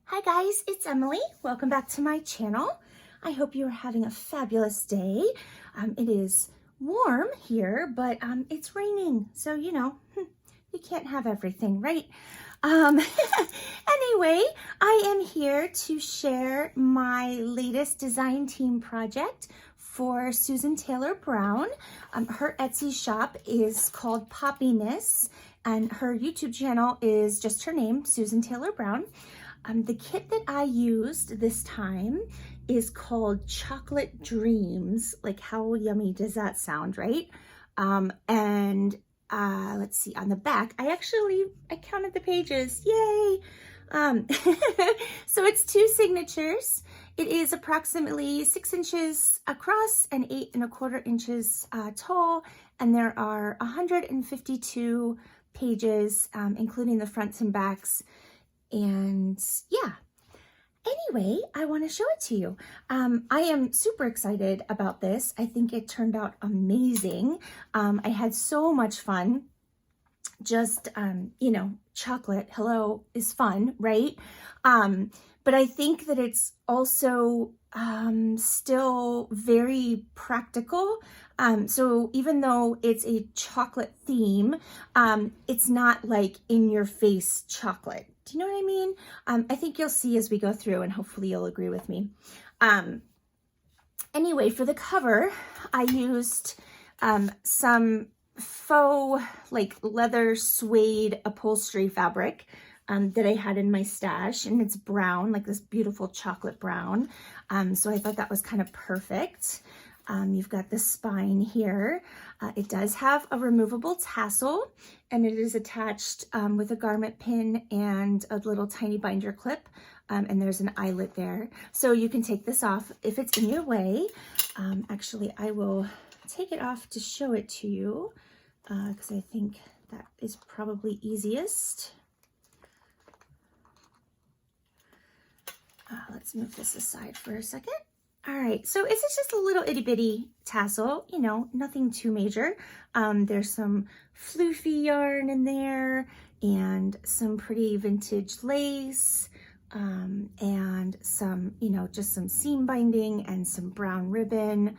Hi guys, it's Emily. Welcome back to my channel. I hope you are having a fabulous day. It is warm here, but it's raining, so you know, you can't have everything, right? Anyway, I am here to share my latest design team project for Susan Taylor Brown. Her Etsy shop is called Poppiness, and her YouTube channel is just her name, Susan Taylor Brown. The kit that I used this time is called Chocolate Dreams. Like, how yummy does that sound, right? Let's see, on the back, I counted the pages, yay! So it's 2 signatures. It is approximately 6 inches across and 8 1/4 inches tall, and there are 152 pages, including the fronts and backs. And yeah, anyway, I want to show it to you. I am super excited about this. I think it turned out amazing. I had so much fun. Just, you know, chocolate, hello, is fun, right? But I think that it's also still very practical. So even though it's a chocolate theme, it's not like in your face chocolate. Do you know what I mean? I think you'll see as we go through, and hopefully you'll agree with me. Anyway, for the cover, I used some faux like leather suede upholstery fabric that I had in my stash, and it's brown, like this beautiful chocolate brown. So I thought that was kind of perfect. You've got the spine here. It does have a removable tassel, and it is attached with a garment pin and a little tiny binder clip, and there's an eyelet there. So you can take this off if it's in your way. Actually, I will take it off to show it to you, because I think that is probably easiest. Let's move this aside for a second. All right, so it's just a little itty bitty tassel, you know, nothing too major. There's some floofy yarn in there and some pretty vintage lace, and some, you know, just some seam binding and some brown ribbon.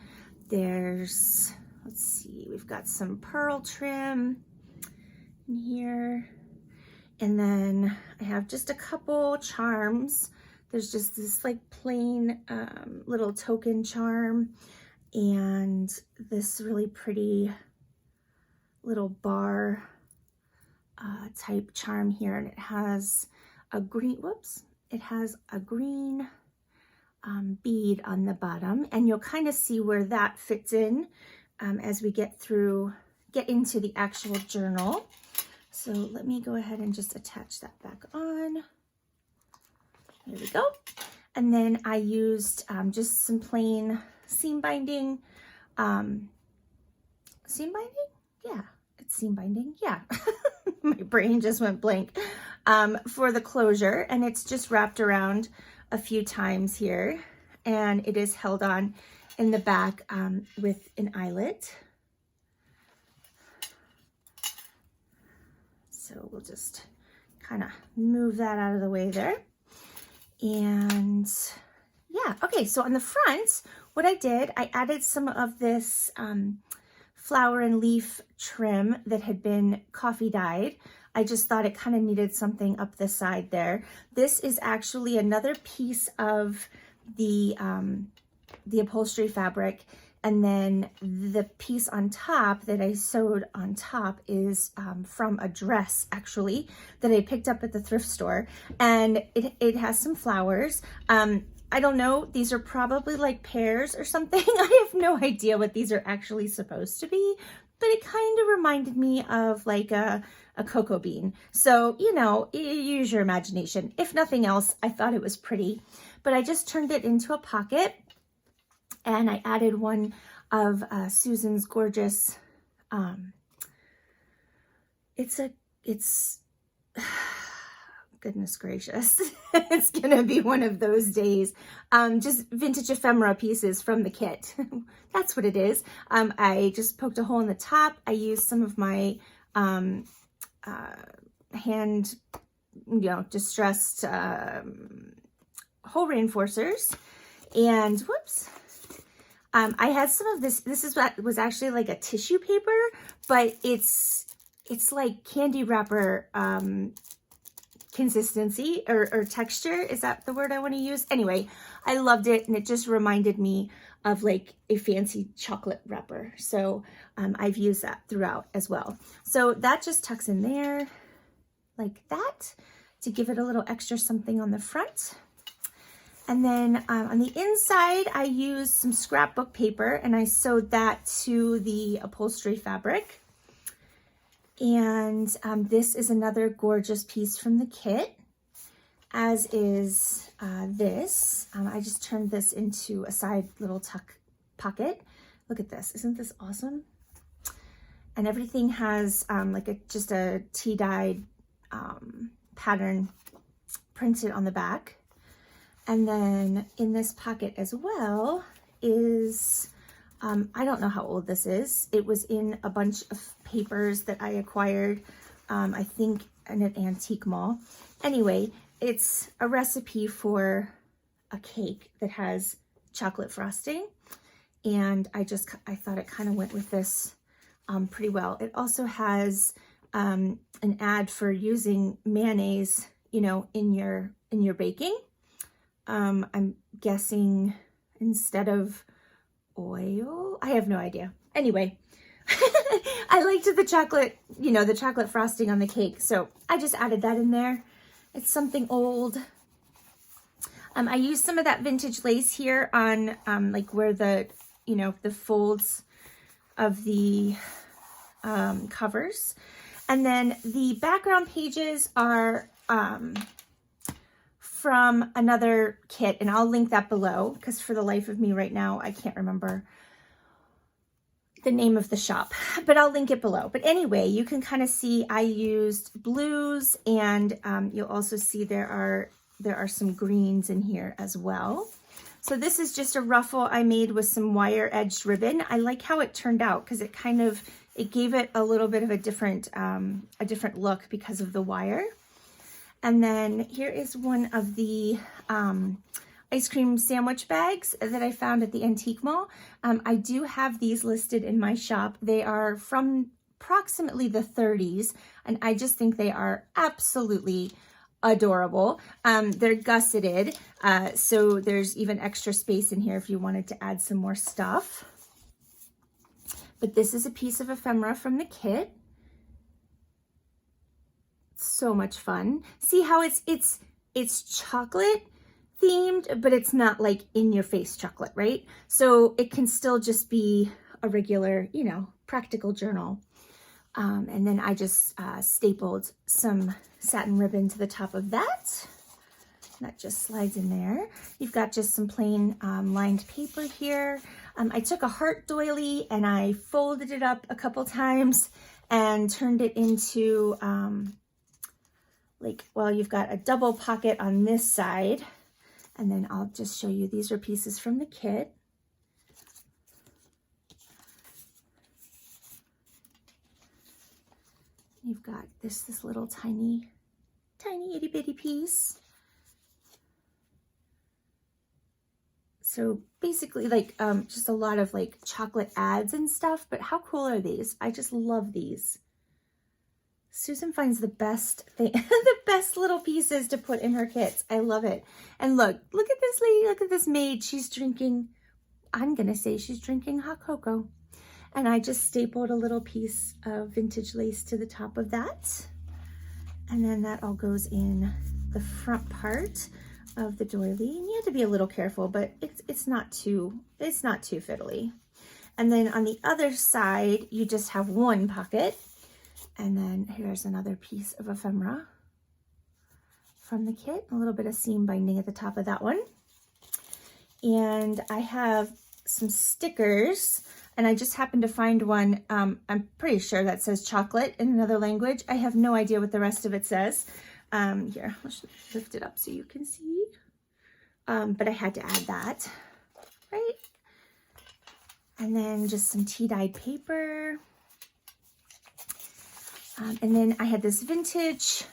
There's, let's see, we've got some pearl trim in here. And then I have just a couple charms. There's just this like plain little token charm and this really pretty little bar type charm here. And it has a green, it has a green bead on the bottom. And you'll kind of see where that fits in as we get into the actual journal. So let me go ahead and just attach that back on. There we go. And then I used just some plain seam binding. Seam binding? Yeah, it's seam binding. Yeah, my brain just went blank. For the closure, and it's just wrapped around a few times here, and it is held on in the back with an eyelet. So we'll just kind of move that out of the way there. And yeah, okay, so on the front, what I did, I added some of this flower and leaf trim that had been coffee dyed. I just thought it kind of needed something up the side there. This is actually another piece of the upholstery fabric. And then the piece on top that I sewed on top is from a dress, actually, that I picked up at the thrift store. And it has some flowers. I don't know, these are probably like pears or something. I have no idea what these are actually supposed to be, but it kind of reminded me of like a cocoa bean. So, you know, use your imagination. If nothing else, I thought it was pretty. But I just turned it into a pocket. And I added one of Susan's gorgeous, goodness gracious, it's gonna be one of those days, just vintage ephemera pieces from the kit. That's what it is. I just poked a hole in the top. I used some of my hand, you know, distressed hole reinforcers. And whoops, I had some of this. This is what was actually like a tissue paper, but it's like candy wrapper consistency or texture. Is that the word I want to use? Anyway, I loved it, and it just reminded me of like a fancy chocolate wrapper. So I've used that throughout as well. So that just tucks in there like that to give it a little extra something on the front. And then on the inside, I used some scrapbook paper and I sewed that to the upholstery fabric. And this is another gorgeous piece from the kit, as is this. I just turned this into a side little tuck pocket. Look at this. Isn't this awesome? And everything has like just a tea-dyed pattern printed on the back. And then in this pocket as well is, I don't know how old this is. It was in a bunch of papers that I acquired, I think in an antique mall. Anyway, it's a recipe for a cake that has chocolate frosting. And I thought it kind of went with this pretty well. It also has an ad for using mayonnaise, you know, in your baking. I'm guessing instead of oil. I have no idea. Anyway, I liked the chocolate, you know, the chocolate frosting on the cake. So I just added that in there. It's something old. I used some of that vintage lace here on like where the, you know, the folds of the covers. And then the background pages are from another kit, and I'll link that below because for the life of me right now, I can't remember the name of the shop, but I'll link it below. But anyway, you can kind of see I used blues, and you'll also see there are some greens in here as well. So this is just a ruffle I made with some wire edged ribbon. I like how it turned out because it kind of, it gave it a little bit of a different look because of the wire. And then here is one of the ice cream sandwich bags that I found at the antique mall. I do have these listed in my shop. They are from approximately the 30s, and I just think they are absolutely adorable. They're gusseted, so there's even extra space in here if you wanted to add some more stuff. But this is a piece of ephemera from the kit. So much fun. See how it's chocolate themed, but it's not like in your face chocolate, right? So it can still just be a regular, you know, practical journal. And then I just stapled some satin ribbon to the top of that. That just slides in there. You've got just some plain lined paper here. I took a heart doily and I folded it up a couple times and turned it into like, well, you've got a double pocket on this side. And then I'll just show you, these are pieces from the kit. You've got this little tiny itty bitty piece. So basically like just a lot of like chocolate ads and stuff, but how cool are these? I just love these. Susan finds the best thing, the best little pieces to put in her kits. I love it. And look at this lady, look at this maid. She's drinking, I'm gonna say she's drinking hot cocoa. And I just stapled a little piece of vintage lace to the top of that. And then that all goes in the front part of the doily. And you have to be a little careful, but it's not too fiddly. And then on the other side, you just have one pocket. And then here's another piece of ephemera from the kit. A little bit of seam binding at the top of that one. And I have some stickers, and I just happened to find one. I'm pretty sure that says chocolate in another language. I have no idea what the rest of it says. Here, let's lift it up so you can see. But I had to add that, right? And then just some tea-dyed paper. And then I had this vintage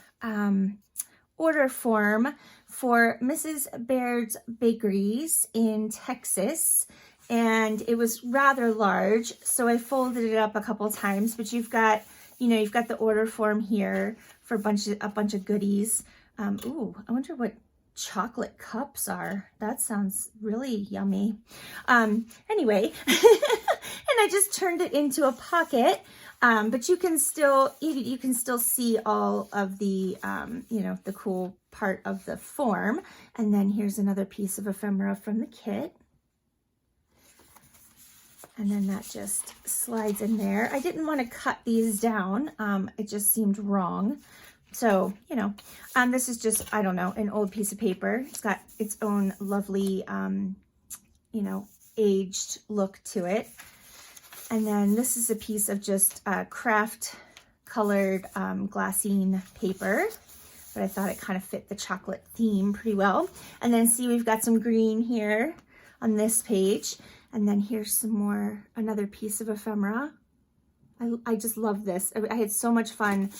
order form for Mrs. Baird's Bakeries in Texas, and it was rather large, so I folded it up a couple times, but you've got, you know, you've got the order form here for a bunch of goodies. Ooh, I wonder what chocolate cups are. That sounds really yummy. Anyway, and I just turned it into a pocket, but you can still see all of the, you know, the cool part of the form. And then here's another piece of ephemera from the kit. And then that just slides in there. I didn't want to cut these down. It just seemed wrong. So, you know, this is just, I don't know, an old piece of paper. It's got its own lovely, you know, aged look to it. And then this is a piece of just craft colored glassine paper. But I thought it kind of fit the chocolate theme pretty well. And then see, we've got some green here on this page. And then here's some more, another piece of ephemera. I just love this. I had so much fun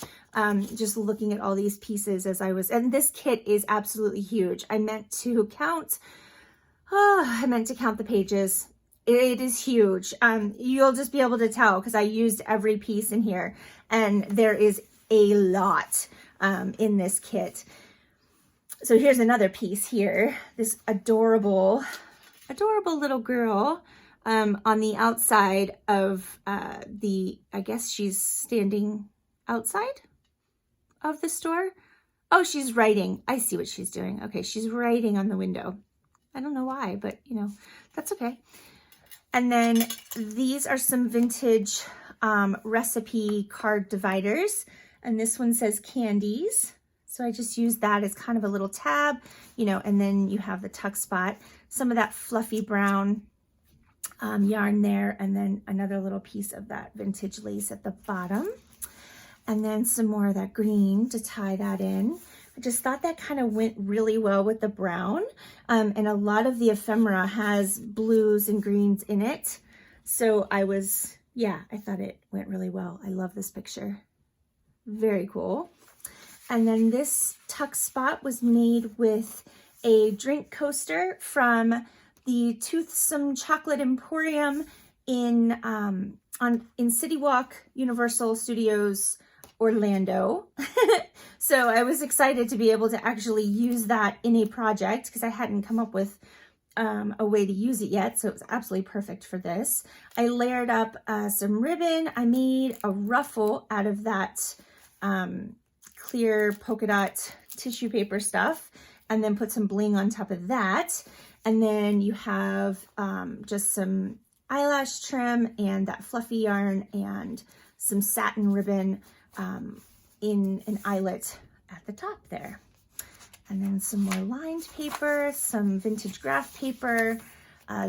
just looking at all these pieces as I was, and this kit is absolutely huge. I meant to count the pages. It is huge. You'll just be able to tell because I used every piece in here, and there is a lot in this kit. So here's another piece here. This adorable little girl on the outside of I guess she's standing outside of the store. Oh, she's writing. I see what she's doing. Okay, she's writing on the window. I don't know why, but you know, that's okay. And then these are some vintage recipe card dividers. And this one says candies. So I just used that as kind of a little tab, you know, and then you have the tuck spot, some of that fluffy brown yarn there, and then another little piece of that vintage lace at the bottom. And then some more of that green to tie that in. I just thought that kind of went really well with the brown. And a lot of the ephemera has blues and greens in it. So I thought it went really well. I love this picture. Very cool. And then this tuck spot was made with a drink coaster from the Toothsome Chocolate Emporium in City Walk, Universal Studios, Orlando. So I was excited to be able to actually use that in a project because I hadn't come up with a way to use it yet. So it was absolutely perfect for this. I layered up some ribbon. I made a ruffle out of that clear polka dot tissue paper stuff, and then put some bling on top of that. And then you have just some eyelash trim and that fluffy yarn and some satin ribbon in an eyelet at the top there. And then some more lined paper, some vintage graph paper.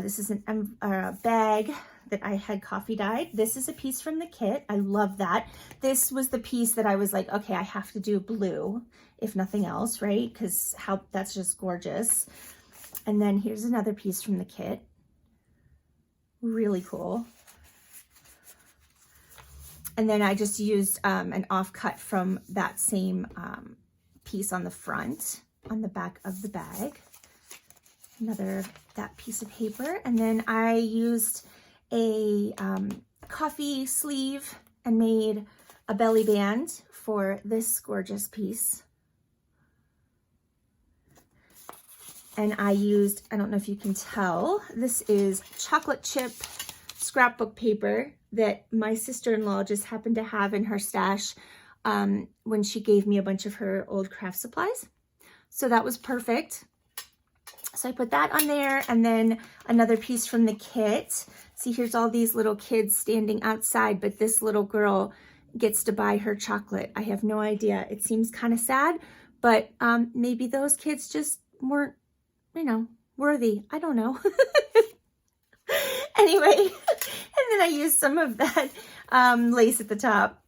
This is a bag that I had coffee dyed. This is a piece from the kit. I love that. This was the piece that I was like, okay, I have to do blue, if nothing else, right? Because that's just gorgeous. And then here's another piece from the kit. Really cool. And then I just used an offcut from that same piece on the front, on the back of the bag. That piece of paper. And then I used a coffee sleeve and made a belly band for this gorgeous piece. And I used, I don't know if you can tell, this is chocolate chip scrapbook paper that my sister-in-law just happened to have in her stash when she gave me a bunch of her old craft supplies. So that was perfect. So I put that on there, and then another piece from the kit. See, here's all these little kids standing outside, but this little girl gets to buy her chocolate. I have no idea. It seems kind of sad, but maybe those kids just weren't, you know, worthy. I don't know. Anyway, and then I used some of that lace at the top.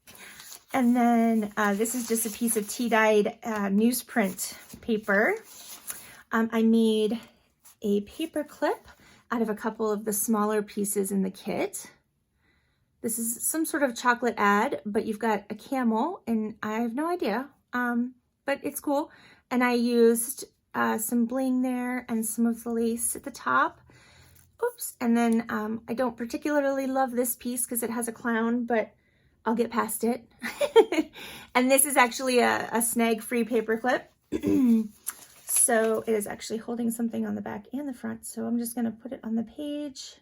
And then this is just a piece of tea-dyed newsprint paper. I made a paper clip out of a couple of the smaller pieces in the kit. This is some sort of chocolate ad, but you've got a camel, and I have no idea, but it's cool. And I used some bling there and some of the lace at the top. Oops. And then I don't particularly love this piece because it has a clown, but I'll get past it. And this is actually a snag-free paper clip. So it is actually holding something on the back and the front. So I'm just going to put it on the page.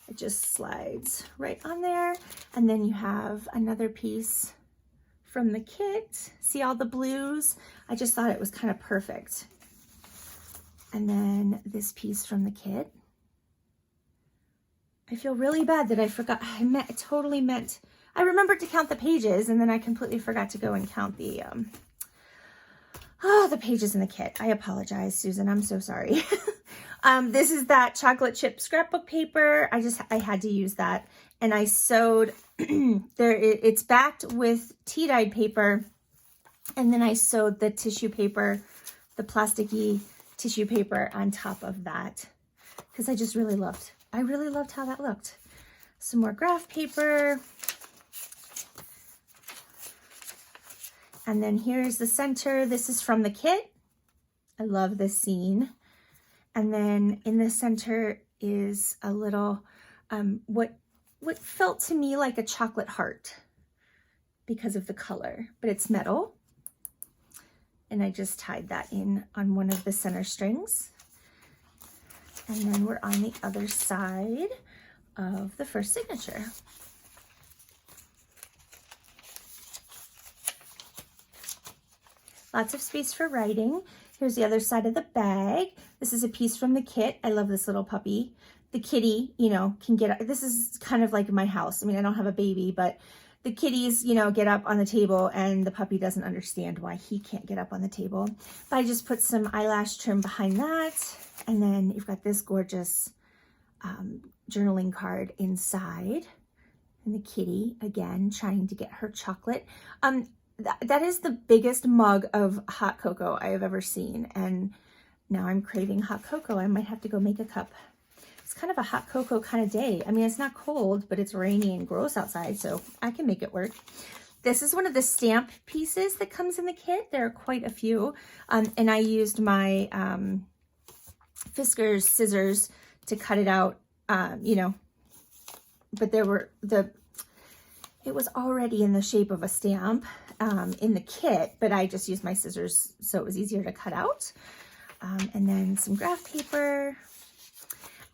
It just slides right on there. And then you have another piece from the kit. See all the blues? I just thought it was kind of perfect. And then this piece from the kit. I feel really bad that I forgot. I totally meant, I remembered to count the pages, and then I completely forgot to go and count the pages in the kit. I apologize, Susan. I'm so sorry. This is that chocolate chip scrapbook paper. I had to use that. And I sewed, it's backed with tea-dyed paper. And then I sewed the tissue paper, the plasticky tissue paper on top of that. Because I really loved how that looked. Some more graph paper. And then here's the center. This is from the kit. I love this scene. And then in the center is a little, what felt to me like a chocolate heart because of the color, but it's metal. And I just tied that in on one of the center strings. And then we're on the other side of the first signature. Lots of space for writing. Here's the other side of the bag. This is a piece from the kit. I love this little puppy. The kitty, you know, can get, this is kind of like my house. I mean, I don't have a baby, but the kitties, you know, get up on the table, and the puppy doesn't understand why he can't get up on the table. But I just put some eyelash trim behind that. And then you've got this gorgeous journaling card inside. And the kitty, again, trying to get her chocolate. That is the biggest mug of hot cocoa I have ever seen. And now I'm craving hot cocoa. I might have to go make a cup. It's kind of a hot cocoa kind of day. I mean, it's not cold, but it's rainy and gross outside, so I can make it work. This is one of the stamp pieces that comes in the kit. There are quite a few. And I used my Fisker's scissors to cut it out, you know, but it was already in the shape of a stamp in the kit, but I just used my scissors so it was easier to cut out. And then some graph paper.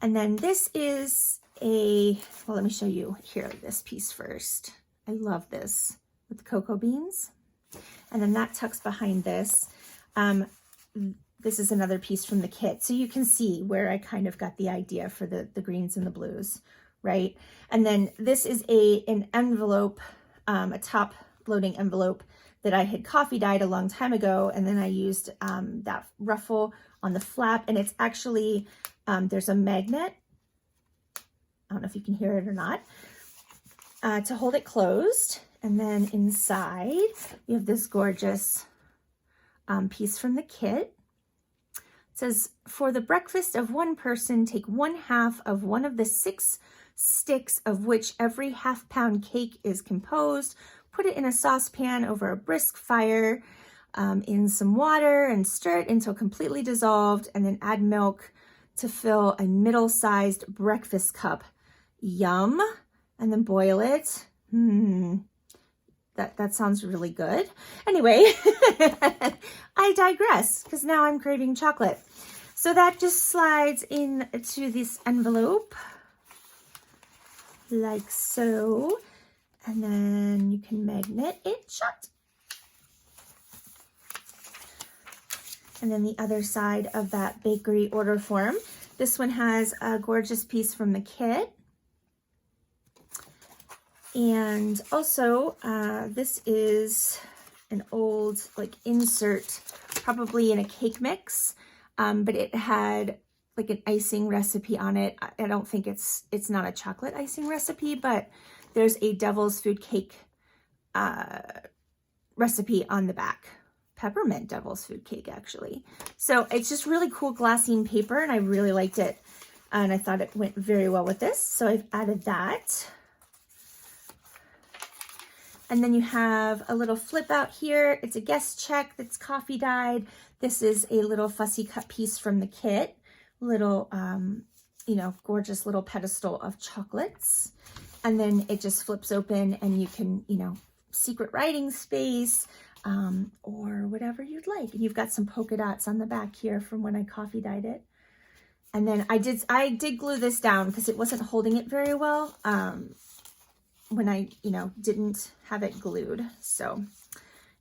And then this is well, let me show you here, this piece first. I love this with the cocoa beans. And then that tucks behind this. This is another piece from the kit. So you can see where I kind of got the idea for the greens and the blues, right? And then this is an envelope, a top loading envelope that I had coffee dyed a long time ago. And then I used that ruffle on the flap, and it's actually, there's a magnet. I don't know if you can hear it or not, to hold it closed. And then inside you have this gorgeous piece from the kit. It says, for the breakfast of one person, take 1/2 of one of the 6 sticks of which every half-pound cake is composed. Put it in a saucepan over a brisk fire in some water and stir it until completely dissolved, and then add milk to fill a middle-sized breakfast cup. Yum. And then boil it. That sounds really good. Anyway, I digress because now I'm craving chocolate. So that just slides into this envelope like so. And then you can magnet it shut. And then the other side of that bakery order form. This one has a gorgeous piece from the kit. And also, this is an old like insert, probably in a cake mix, but it had like an icing recipe on it. I don't think it's not a chocolate icing recipe, but there's a devil's food cake recipe on the back. Peppermint devil's food cake, actually. So it's just really cool glassine paper, and I really liked it. And I thought it went very well with this. So I've added that. And then you have a little flip out here. It's a guest check that's coffee dyed. This is a little fussy cut piece from the kit. Little, you know, gorgeous little pedestal of chocolates. And then it just flips open and you can, you know, secret writing space, or whatever you'd like. And you've got some polka dots on the back here from when I coffee dyed it. And then I did glue this down because it wasn't holding it very well when I, you know, didn't have it glued. So,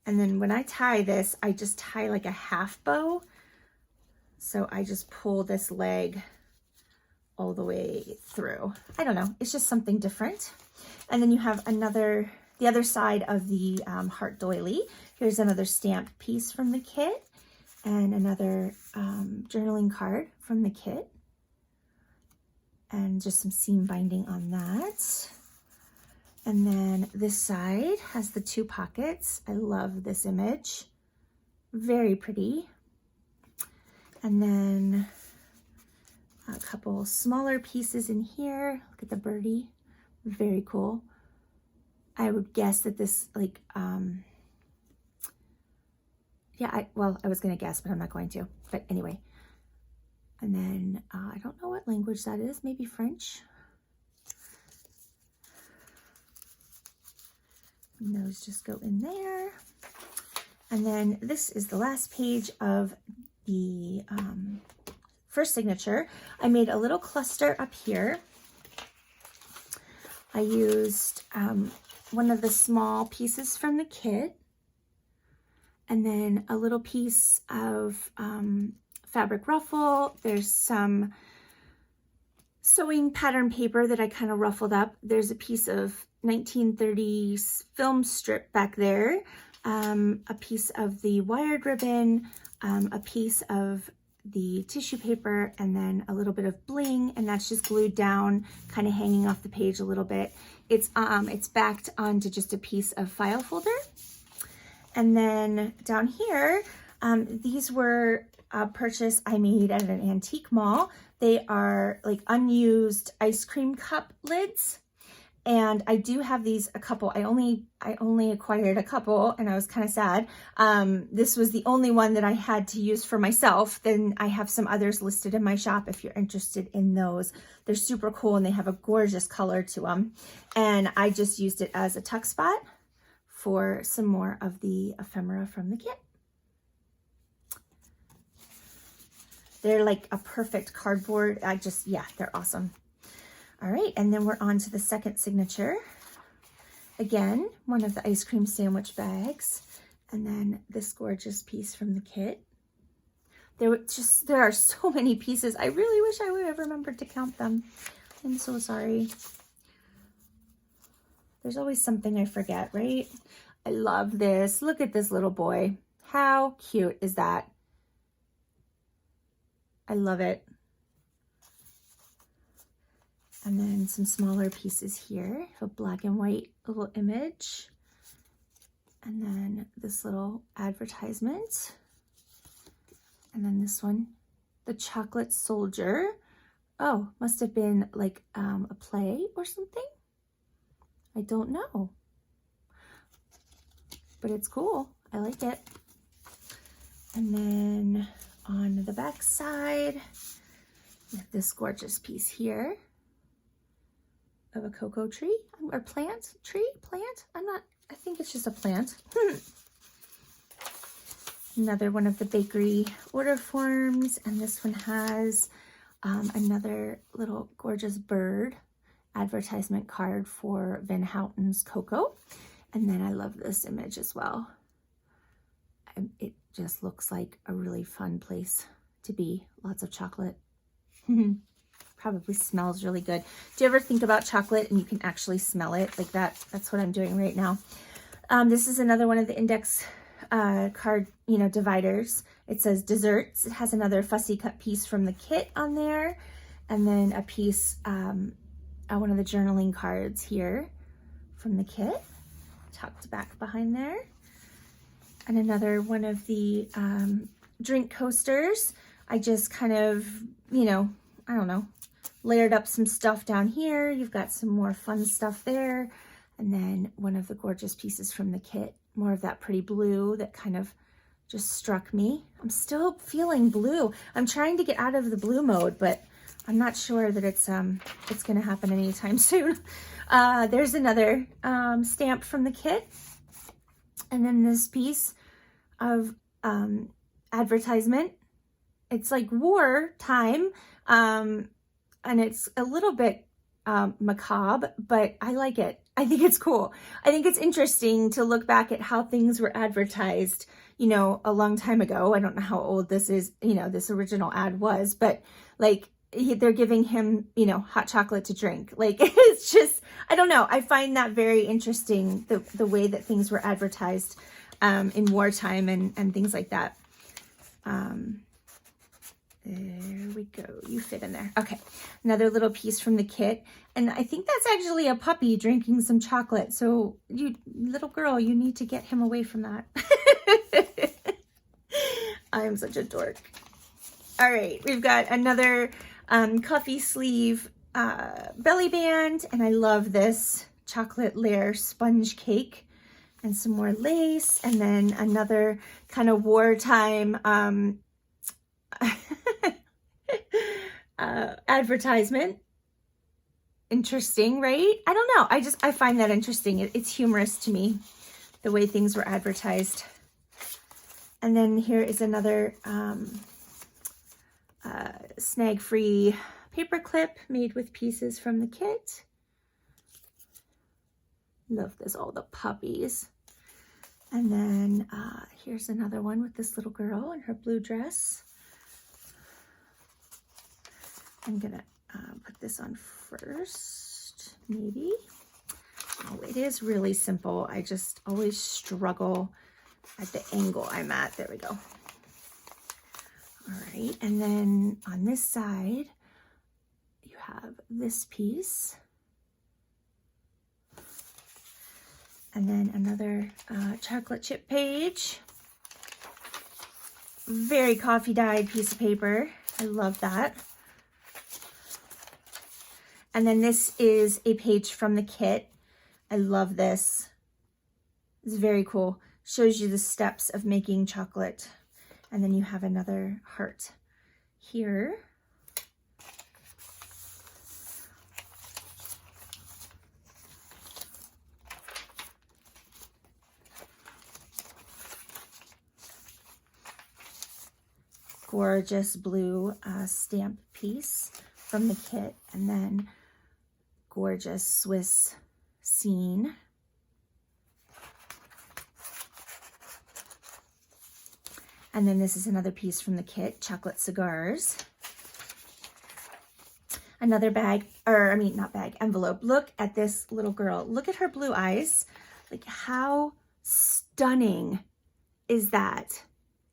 and then when I tie this, I just tie like a half bow. So I just pull this leg all the way through. I don't know, it's just something different. And then you have another, the other side of the heart doily. Here's another stamped piece from the kit and another journaling card from the kit. And just some seam binding on that. And then this side has the 2 pockets. I love this image. Very pretty. And then a couple smaller pieces in here. Look at the birdie. Very cool. I would guess that this, like, yeah, well, I was going to guess, but I'm not going to. But anyway. And then I don't know what language that is. Maybe French. And those just go in there. And then this is the last page of the first signature. I made a little cluster up here. I used one of the small pieces from the kit, and then a little piece of fabric ruffle. There's some sewing pattern paper that I kind of ruffled up. There's a piece of 1930s film strip back there, a piece of the wired ribbon, a piece of the tissue paper, and then a little bit of bling, and that's just glued down, kind of hanging off the page a little bit. It's backed onto just a piece of file folder. And then down here, these were a purchase I made at an antique mall. They are like unused ice cream cup lids. And I do have these, a couple. I only acquired a couple, and I was kind of sad. This was the only one that I had to use for myself. Then I have some others listed in my shop if you're interested in those. They're super cool, and they have a gorgeous color to them. And I just used it as a tuck spot for some more of the ephemera from the kit. They're like a perfect cardboard. Yeah, they're awesome. All right, and then we're on to the second signature. Again, one of the ice cream sandwich bags, and then this gorgeous piece from the kit. There are so many pieces. I really wish I would have remembered to count them. I'm so sorry. There's always something I forget, right? I love this. Look at this little boy. How cute is that? I love it. And then some smaller pieces here, a black and white little image. And then this little advertisement. And then this one, the chocolate soldier. Oh, must have been like a play or something. I don't know. But it's cool. I like it. And then on the back side, this gorgeous piece here of a cocoa tree or plant. I think it's just a plant. Another one of the bakery order forms, and this one has another little gorgeous bird advertisement card for Van Houten's cocoa. And then I love this image as well. It just looks like a really fun place to be. Lots of chocolate. Probably smells really good. Do you ever think about chocolate and you can actually smell it like that? That's what I'm doing right now. This is another one of the index card, dividers. It says desserts. It has another fussy cut piece from the kit on there. And then a piece, one of the journaling cards here from the kit, tucked back behind there. And another one of the drink coasters. I just kind of, I don't know, layered up some stuff down here. You've got some more fun stuff there. And then one of the gorgeous pieces from the kit, more of that pretty blue that kind of just struck me. I'm still feeling blue. I'm trying to get out of the blue mode, but I'm not sure that it's gonna happen anytime soon. There's another stamp from the kit. And then this piece of advertisement. It's like war time, and it's a little bit macabre, but I like it. I think it's cool. I think it's interesting to look back at how things were advertised, you know, a long time ago. I don't know how old this is, you know, this original ad was, but like they're giving him, you know, hot chocolate to drink. Like, it's just, I don't know. I find that very interesting, the way that things were advertised in wartime and things like that. There we go. You fit in there. Okay. Another little piece from the kit. And I think that's actually a puppy drinking some chocolate. So you, little girl, you need to get him away from that. I'm such a dork. All right. We've got another coffee sleeve belly band. And I love this chocolate layer sponge cake. And some more lace. And then another kind of wartime advertisement. Interesting, right? I don't know. I find that interesting. It's humorous to me, the way things were advertised. And then here is another snag-free paper clip made with pieces from the kit. Love this, all the puppies. And then here's another one with this little girl in her blue dress. I'm gonna put this on first, maybe. Oh, it is really simple. I just always struggle at the angle I'm at. There we go. All right, and then on this side, you have this piece. And then another chocolate chip page. Very coffee dyed piece of paper. I love that. And then this is a page from the kit. I love this. It's very cool. Shows you the steps of making chocolate. And then you have another heart here. Gorgeous blue stamp piece from the kit, and then gorgeous Swiss scene. And then this is another piece from the kit, chocolate cigars. Another bag, or I mean, not bag, envelope. Look at this little girl. Look at her blue eyes. Like, how stunning is that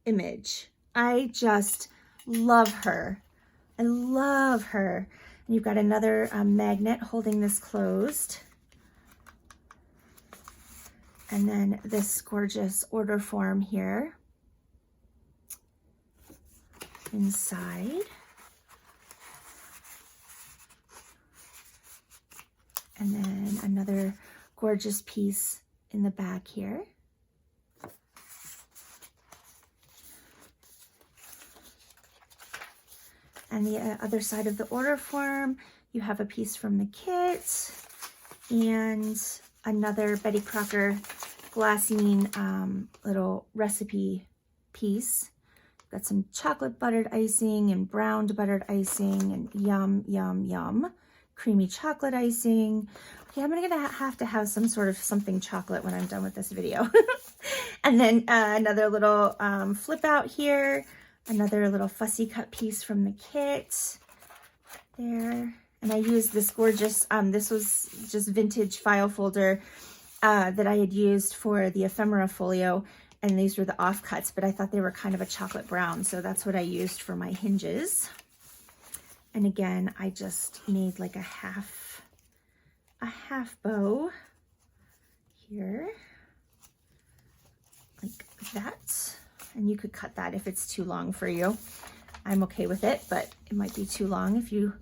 image? I just love her. I love her. And you've got another magnet holding this closed. And then this gorgeous order form here inside. And then another gorgeous piece in the back here. And the other side of the order form, you have a piece from the kit and another Betty Crocker glassine little recipe piece. Got some chocolate buttered icing and browned buttered icing and yum, yum, yum. Creamy chocolate icing. Okay, I'm gonna have to have some sort of something chocolate when I'm done with this video. And then another little flip out here. Another little fussy cut piece from the kit there. And I used this gorgeous, this was just vintage file folder that I had used for the ephemera folio. And these were the offcuts, but I thought they were kind of a chocolate brown. So that's what I used for my hinges. And again, I just made like a half bow here, like that. And you could cut that if it's too long for you. I'm okay with it, but it might be too long. If you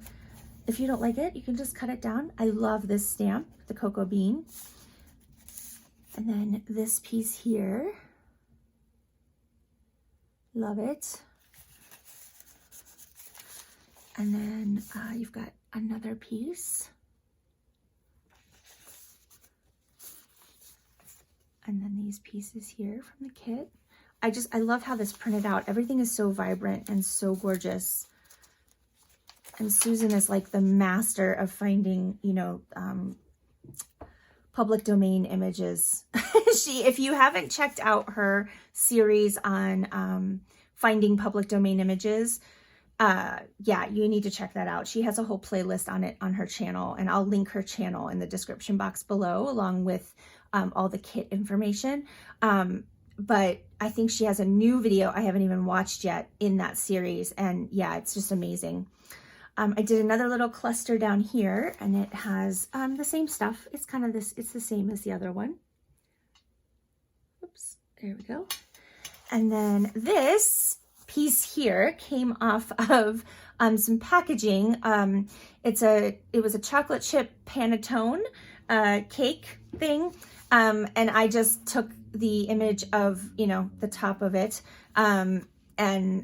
don't like it, you can just cut it down. I love this stamp, the cocoa bean. And then this piece here, love it. And then you've got another piece. And then these pieces here from the kit. I love how this printed out. Everything is so vibrant and so gorgeous. And Susan is like the master of finding, you know, public domain images. If you haven't checked out her series on finding public domain images, yeah, you need to check that out. She has a whole playlist on it on her channel, and I'll link her channel in the description box below, along with all the kit information. But I think she has a new video I haven't even watched yet in that series, and yeah, it's just amazing. I did another little cluster down here, and it has the same stuff. It's kind of this, it's the same as the other one. Oops, there we go. And then this piece here came off of some packaging. It was a chocolate chip panettone cake thing, and I just took the image of, you know, the top of it, and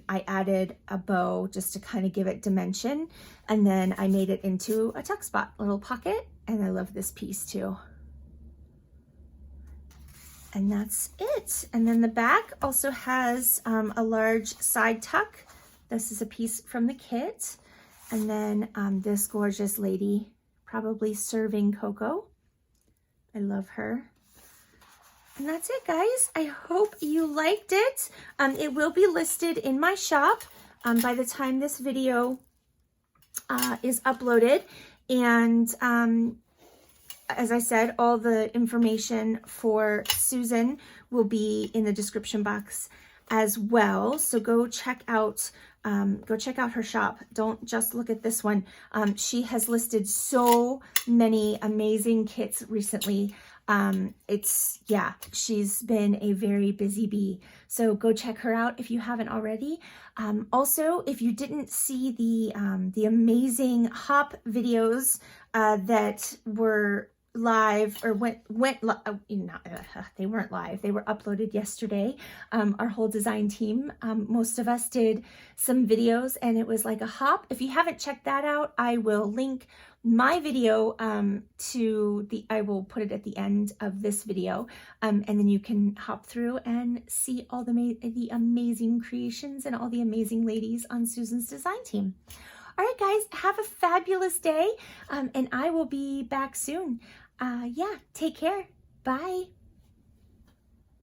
I added a bow just to kind of give it dimension, and then I made it into a tuck spot, little pocket, and I love this piece too. And that's it. And then the back also has a large side tuck. This is a piece from the kit. And then this gorgeous lady, probably serving cocoa. I love her. And that's it, guys. I hope you liked it. It will be listed in my shop by the time this video is uploaded. And as I said, all the information for Susan will be in the description box as well. So go check out her shop. Don't just look at this one. She has listed so many amazing kits recently. Yeah, she's been a very busy bee. So go check her out if you haven't already. Also, if you didn't see the amazing hop videos that were live or they weren't live, they were uploaded yesterday. Our whole design team, most of us did some videos, and it was like a hop. If you haven't checked that out, I will link my video I will put it at the end of this video, and then you can hop through and see all the amazing creations and all the amazing ladies on Susan's design team. All right, guys, have a fabulous day, and I will be back soon. Yeah, take care. Bye.